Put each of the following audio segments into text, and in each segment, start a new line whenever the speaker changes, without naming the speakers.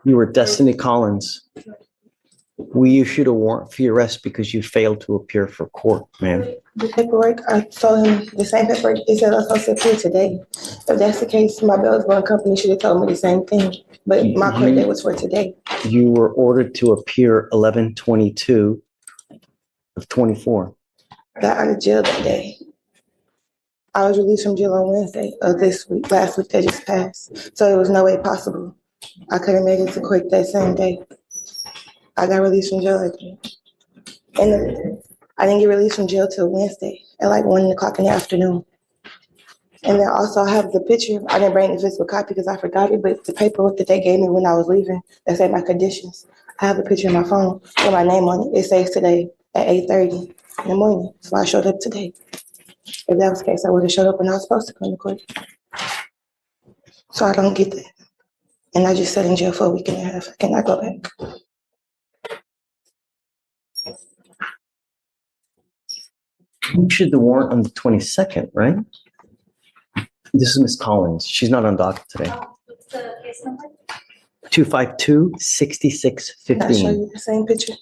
You were Destiny Collins. We issued a warrant for your arrest because you failed to appear for court, ma'am.
The paperwork, I told him the same paperwork. He said I was supposed to appear today. If that's the case, my bail's bond company should have told me the same thing. But my court date was for today.
You were ordered to appear 11/22 of 24.
I got out of jail that day. I was released from jail on Wednesday of this week, last week that just passed. So it was no way possible. I could have made it to court that same day. I got released from jail again. And I didn't get released from jail till Wednesday at like 1 o'clock in the afternoon. And then also I have the picture. I didn't bring the physical copy because I forgot it, but the paperwork that they gave me when I was leaving, that said my conditions. I have a picture in my phone with my name on it. It says today at 8:30 in the morning. So I showed up today. If that was the case, I would have showed up when I was supposed to come to court. So I don't get that. And I just sat in jail for a week and a half. I cannot go back.
You issued the warrant on the 22nd, right? This is Miss Collins. She's not on docket today.
What's the case number?
252-6615.
Can I show you the same picture?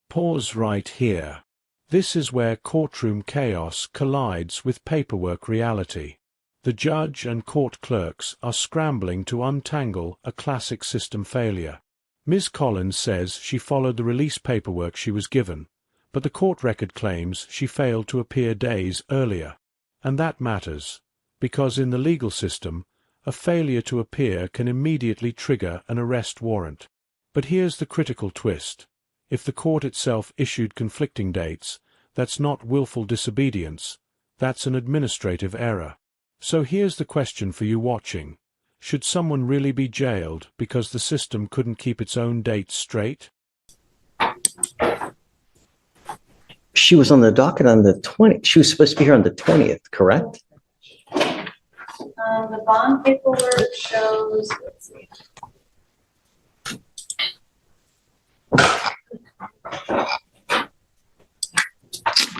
Pause right here. This is where courtroom chaos collides with paperwork reality. The judge and court clerks are scrambling to untangle a classic system failure. Ms. Collins says she followed the release paperwork she was given, but the court record claims she failed to appear days earlier. And that matters, because in the legal system, a failure to appear can immediately trigger an arrest warrant. But here's the critical twist. If the court itself issued conflicting dates, that's not willful disobedience, that's an administrative error. So here's the question for you watching. Should someone really be jailed because the system couldn't keep its own dates straight?
She was on the docket on the 20th. She was supposed to be here on the 20th, correct?
The bond paperwork shows, let's see.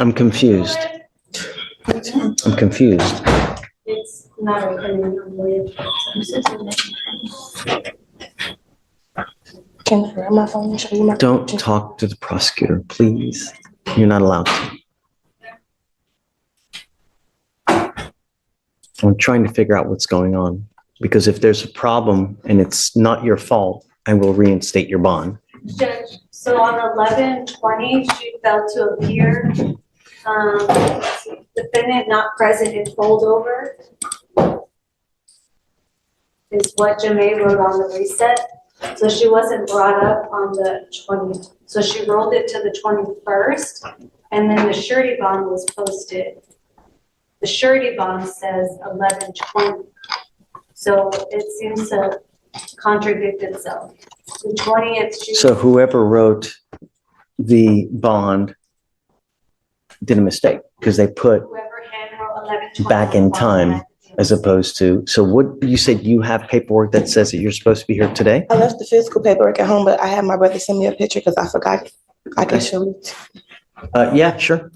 I'm confused. I'm confused.
It's not opening on the
Can I grab my phone and show you my
Don't
picture?
talk to the prosecutor, please. You're not allowed to. I'm trying to figure out what's going on, because if there's a problem and it's not your fault, I will reinstate your bond.
Judge, so on 11/20, she failed to appear. Defendant not present in holdover is what Jamae wrote on the reset. So she wasn't brought up on the 20th. So she rolled it to the 21st, and then the surety bond was posted. The surety bond says 11/20. So it seems to contradict itself. The 20th.
So whoever wrote the bond did a mistake because they put
Whoever hand wrote 11/20
back in time as opposed to. So what you said, you have paperwork that says that you're supposed to be here today?
I left the physical paperwork at home, but I had my brother send me a picture because I forgot it. I can show it.
Yeah, sure.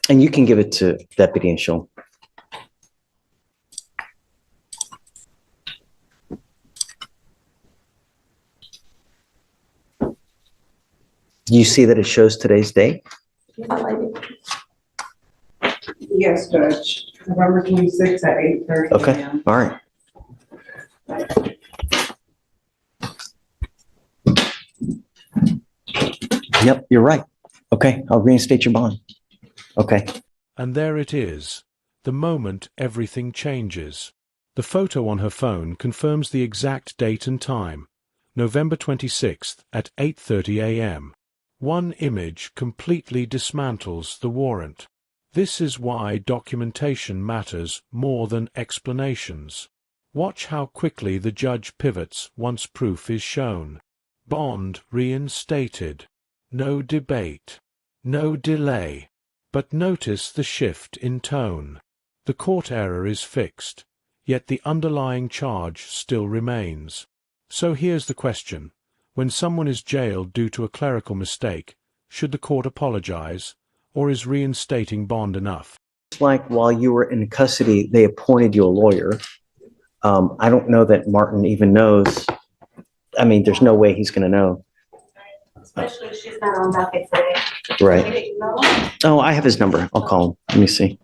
And you can give it to Deputy and she'll. Do you see that it shows today's date?
I like it.
Yes, Judge. November 26th at 8:30
Okay,
a.m.
all right. Yep, you're right. Okay, I'll reinstate your bond. Okay.
And there it is, the moment everything changes. The photo on her phone confirms the exact date and time, November 26th at 8:30 a.m. One image completely dismantles the warrant. This is why documentation matters more than explanations. Watch how quickly the judge pivots once proof is shown. Bond reinstated. No debate. No delay. But notice the shift in tone. The court error is fixed, yet the underlying charge still remains. So here's the question. When someone is jailed due to a clerical mistake, should the court apologize, or is reinstating bond enough?
It's like while you were in custody, they appointed you a lawyer. I don't know that Martin even knows. I mean, there's no way he's going to know.
Especially if she's not on docket today.
Right. Oh, I have his number. I'll call him. Let me see.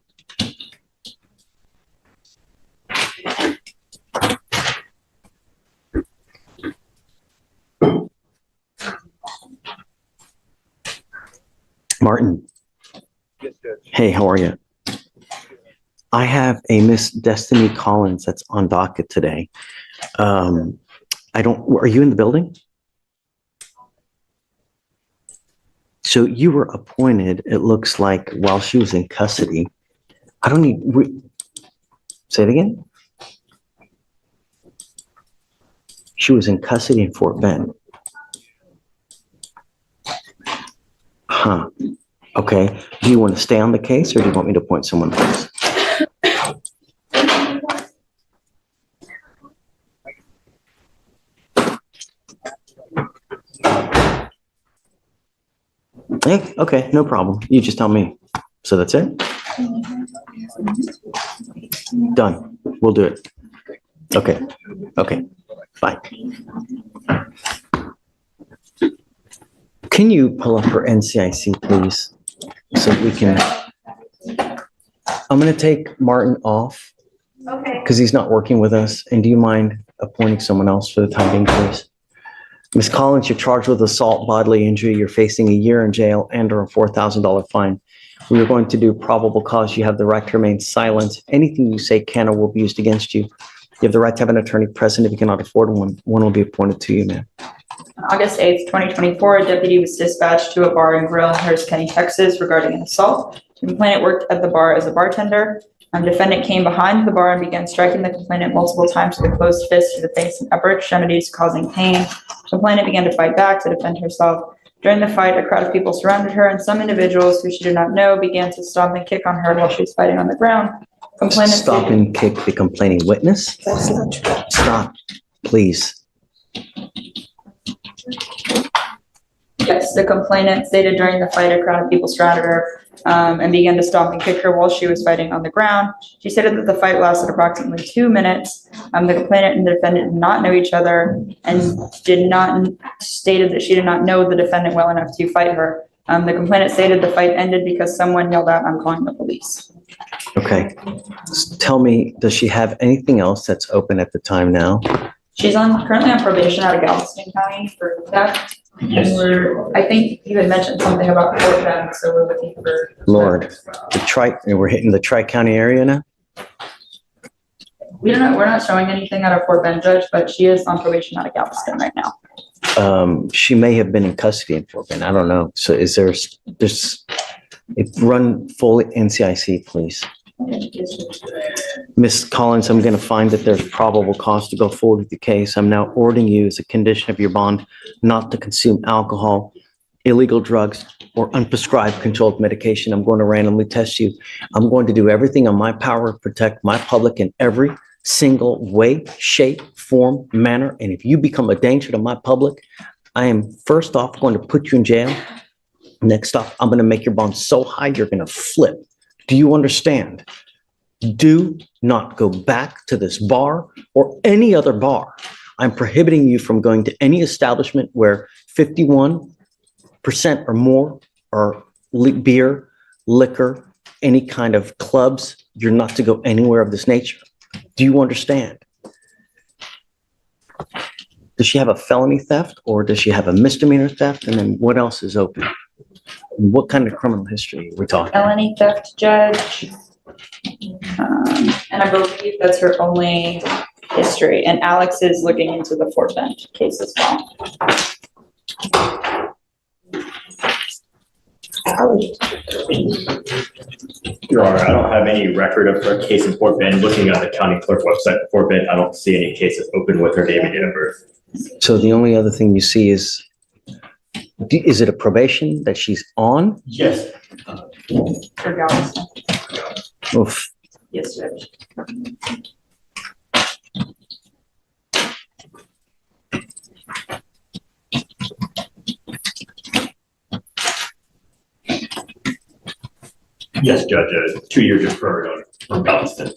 Martin. Hey, how are you? I have a Miss Destiny Collins that's on docket today. Are you in the building? So you were appointed, it looks like, while she was in custody. Say it again? She was in custody in Fort Bend. Huh. Okay. Do you want to stay on the case or do you want me to appoint someone else? Hey, okay, no problem. You just tell me. So that's it? Done. We'll do it. Okay. Okay. Bye. Can you pull up her NCIC, please? So we can. I'm going to take Martin off
Okay.
because he's not working with us. And do you mind appointing someone else for the time being, please? Ms. Collins, you're charged with assault, bodily injury. You're facing a year in jail and/or a $4,000 fine. We are going to do probable cause. You have the right to remain silent. Anything you say can or will be used against you. You have the right to have an attorney present. If you cannot afford one will be appointed to you, ma'am.
On August 8th, 2024, a deputy was dispatched to a bar and grill in Harris County, Texas regarding an assault. The complainant worked at the bar as a bartender. Defendant came behind the bar and began striking the complainant multiple times with a closed fist to the face and upper extremities, causing pain. Complainant began to fight back to defend herself. During the fight, a crowd of people surrounded her, and some individuals who she did not know began to stomp and kick on her while she was fighting on the ground. Complainant
Stop and kick the complaining witness.
That's not true.
Stop, please.
Yes, the complainant stated during the fight, a crowd of people surrounded her and began to stomp and kick her while she was fighting on the ground. She stated that the fight lasted approximately 2 minutes. The complainant and the defendant did not know each other and stated that she did not know the defendant well enough to fight her. The complainant stated the fight ended because someone yelled out, "I'm calling the police."
Okay. Tell me, does she have anything else that's open at the time now?
She's currently on probation out of Galveston County for theft.
Yes.
And I think you had mentioned something about Fort Bend, so we're looking for.
Lord, we're hitting the Tri-County area now?
We're not showing anything out of Fort Bend, Judge, but she is on probation out of Galveston right now.
She may have been in custody in Fort Bend. I don't know. So run full NCIC, please. Ms. Collins, I'm going to find that there's probable cause to go forward with the case. I'm now ordering you as a condition of your bond not to consume alcohol, illegal drugs, or unprescribed controlled medication. I'm going to randomly test you. I'm going to do everything in my power to protect my public in every single way, shape, form, manner. And if you become a danger to my public, I am first off going to put you in jail. Next off, I'm going to make your bond so high you're going to flip. Do you understand? Do not go back to this bar or any other bar. I'm prohibiting you from going to any establishment where 51% or more are beer, liquor, any kind of clubs. You're not to go anywhere of this nature. Do you understand? Does she have a felony theft or does she have a misdemeanor theft? And then what else is open? What kind of criminal history are we talking?
Felony theft, Judge. And I believe that's her only history. And Alex is looking into the Fort Bend case as well.
Your Honor, I don't have any record of her case in Fort Bend. Looking at the county clerk website for Fort Bend, I don't see any cases open with her name and date of birth.
So the only other thing you see is it a probation that she's on?
Yes.
For Galveston.
Oof.
Yes, Judge.
Yes, Judge, a 2-year deferred on Belliston.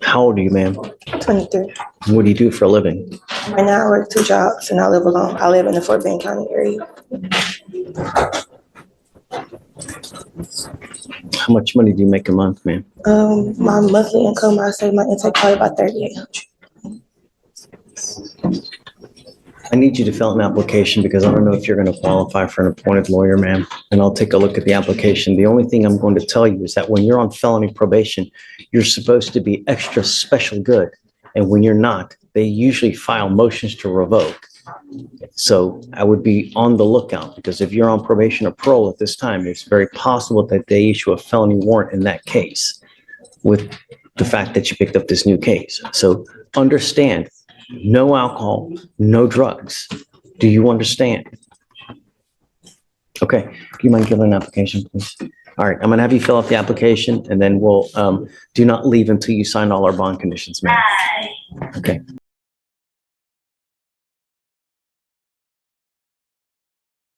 How old are you, ma'am?
23.
What do you do for a living?
Right now, I work 2 jobs and I live alone. I live in the Fort Bend County area.
How much money do you make a month, ma'am?
My monthly income, I say my intake probably about 3,800.
I need you to fill out an application because I don't know if you're going to qualify for an appointed lawyer, ma'am. And I'll take a look at the application. The only thing I'm going to tell you is that when you're on felony probation, you're supposed to be extra special good. And when you're not, they usually file motions to revoke. So I would be on the lookout because if you're on probation or parole at this time, it's very possible that they issue a felony warrant in that case with the fact that you picked up this new case. So understand, no alcohol, no drugs. Do you understand? Okay, do you mind giving an application, please? All right, I'm gonna have you fill out the application and then we'll, do not leave until you sign all our bond conditions, ma'am. Okay.